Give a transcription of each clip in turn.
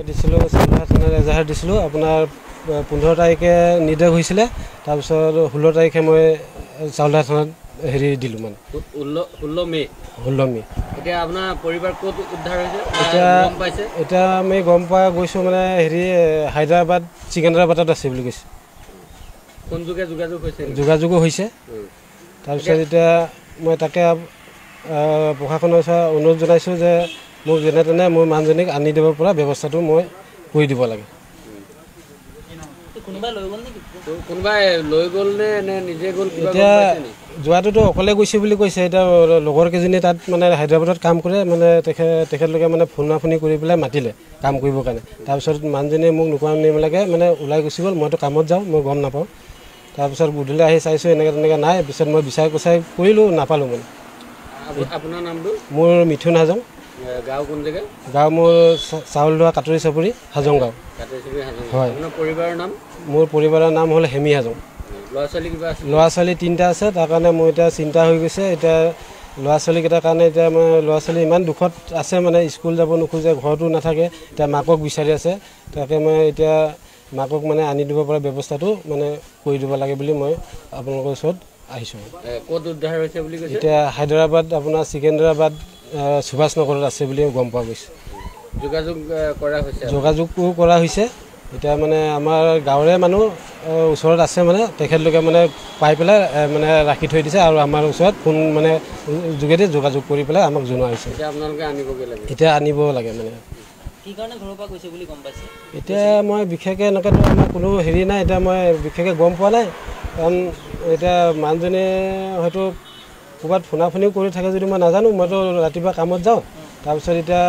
দিছিলোঁ চাউলধৰা থানাত এজাহাৰ দিছিলোঁ আপোনাৰ 15 তাৰিখে নিৰ্দেশ হৈছিলে তাৰপিছত 16 তাৰিখে মই চাউলধৰা থানাত দিলোঁ মানে 16 মে এতিয়া আপোনাৰ পৰিবাৰ ক'ত উদ্ধাৰ হৈছে এতিয়া আমি গম পোৱা গৈছোঁ মানে হায়দৰাবাদ চিকেন্দ্ৰাবাদত আছে বুলি কৈছে কোন যুগে যোগাযোগো হৈছে তাৰপিছত এতিয়া মই তাকে প্ৰশাসনৰ ওচৰত অনুৰোধ জনাইছোঁ যে মোক যেনে তেনে মোৰ মানুহজনীক আনি দিব পৰা ব্যৱস্থাটো মই কৰি দিব লাগে কোনোবাই লৈ গ'ল নে নিজে গ'ল এতিয়া যোৱাটোতো অকলে গৈছে বুলি কৈছে এতিয়া লগৰ কেইজনী তাত মানে হায়দৰাবাদত কাম কৰে মানে তেখেতলোকে মানে ফোনাফোনি কৰি পেলাই মাতিলে কাম কৰিবৰ কাৰণে তাৰপিছত মানুহজনীয়ে মোক নোকোৱা নিমিলাকৈ মানে ওলাই গুচি গ'ল মইতো কামত যাওঁ মই গম নাপাওঁ তাৰপিছত গধূলি আহি চাইছোঁ এনেকৈ তেনেকৈ নাই পিছত মই বিচাৰি কুচাৰি কৰিলোঁ নাপালোঁ মানে আপোনাৰ নামটো মোৰ মিথুন হাজং গাঁও কোন জেগা গাঁও মোৰ চাউলধৰা কাটৰি চাপৰি হাজং গাঁও হয় মোৰ পৰিবাৰৰ নাম হ'ল হেমি হাজং ল'ৰা ছোৱালী 3টা আছে তাৰ কাৰণে মোৰ এতিয়া চিন্তা হৈ গৈছে এতিয়া ল'ৰা ছোৱালীকেইটাৰ কাৰণে এতিয়া মই ল'ৰা ছোৱালী ইমান দুখত আছে মানে স্কুল যাব নোখোজে ঘৰতো নাথাকে এতিয়া মাকক বিচাৰি আছে তাকে মই এতিয়া মাকক মানে আনি দিব পৰা ব্যৱস্থাটো মানে কৰি দিব লাগে বুলি মই আপোনালোকৰ ওচৰত আহিছোঁ ক'ত উদ্ধাৰ হৈছে বুলি কৈছে এতিয়া হায়দৰাবাদ আপোনাৰ চিকেন্দ্ৰাবাদ সুভাষ নগৰত আছে বুলি গম পোৱা গৈছে যোগাযোগো কৰা হৈছে এতিয়া মানে আমাৰ গাঁৱৰে মানুহ ওচৰত আছে মানে তেখেতলোকে মানে পাই পেলাই মানে ৰাখি থৈ দিছে আৰু আমাৰ ওচৰত ফোন মানে যোগেদি যোগাযোগ কৰি পেলাই আমাক জনোৱা হৈছে এতিয়া আনিব লাগে মানে এতিয়া মই বিশেষকৈ এনেকৈতো আমাৰ কোনো নাই এতিয়া মই বিশেষকৈ গম পোৱা নাই কাৰণ এতিয়া মানুহজনী হয়তো ক'ৰবাত ফোনাফোনিও কৰি থাকে যদি মই নাজানো মইতো ৰাতিপুৱা কামত যাওঁ তাৰপিছত এতিয়া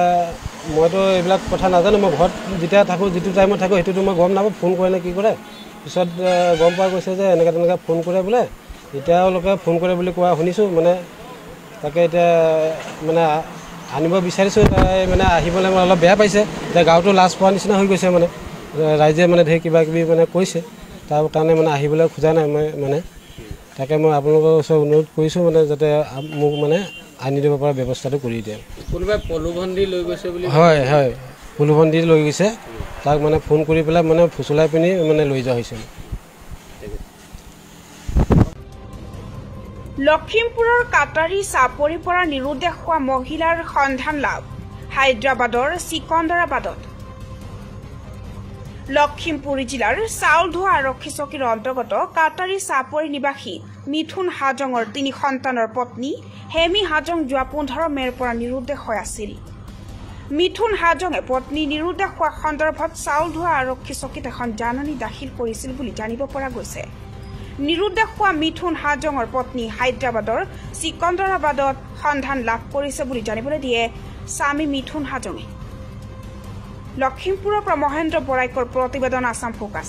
মইতো এইবিলাক কথা নাজানো মই ঘৰত যেতিয়া থাকোঁ যিটো টাইমত থাকোঁ সেইটোতো মই গম নাপাওঁ ফোন কৰে নে কি কৰে পিছত গম পোৱা গৈছে যে এনেকৈ তেনেকৈ ফোন কৰে বোলে এতিয়ালৈকে ফোন কৰে বুলি কোৱা শুনিছোঁ মানে তাকে এতিয়া মানে আনিব বিচাৰিছোঁ মানে আহিবলৈ মানে অলপ বেয়া পাইছে এতিয়া গাঁৱতো লাজ পোৱা নিচিনা হৈ গৈছে মানে ৰাইজে মানে ধেৰ কিবা কিবি মানে কৈছে তাৰ কাৰণে মানে আহিবলৈ খোজা নাই মই মানে তাকে মই আপোনালোকৰ ওচৰত অনুৰোধ কৰিছোঁ মানে যাতে মোক মানে আনি দিব পৰা ব্যৱস্থাটো কৰি দিয়ে কোনোবাই পলুভন্দি লৈ গৈছে বুলি হয় পলুভন্দি লৈ গৈছে তাক মানে ফোন কৰি পেলাই মানে ফুচুলাই পিনি মানে লৈ যোৱা হৈছে লখিমপুৰৰ কাটাৰী চাপৰিৰ পৰা নিৰুদ্দেশ হোৱা মহিলাৰ সন্ধান লাভ হায়দৰাবাদৰ চিকন্দৰাবাদত লখিমপুৰ জিলাৰ চাউলধৰা আৰক্ষী চকীৰ অন্তৰ্গত কাটাৰী চাপৰি নিবাসী মিথুন হাজঙৰ 3 সন্তানৰ পত্নী হেমি হাজং যোৱা 15 মেৰ পৰা নিৰুদ্দেশ হৈ আছিল মিথুন হাজঙে পত্নী নিৰুদ্দেশ হোৱা সন্দৰ্ভত চাউলধৰা আৰক্ষী চকীত এখন জাননী দাখিল কৰিছিল বুলি জানিব পৰা গৈছে নিৰুদ্দেশ হোৱা মিথুন হাজঙৰ পত্নী হায়দৰাবাদৰ চিকন্দৰাবাদত সন্ধান লাভ কৰিছে বুলি জানিবলৈ দিয়ে স্বামী মিথুন হাজঙে লখিমপুৰৰ পৰা মহেন্দ্ৰ বৰাইকৰ প্ৰতিবেদন আসাম ফোকাছ।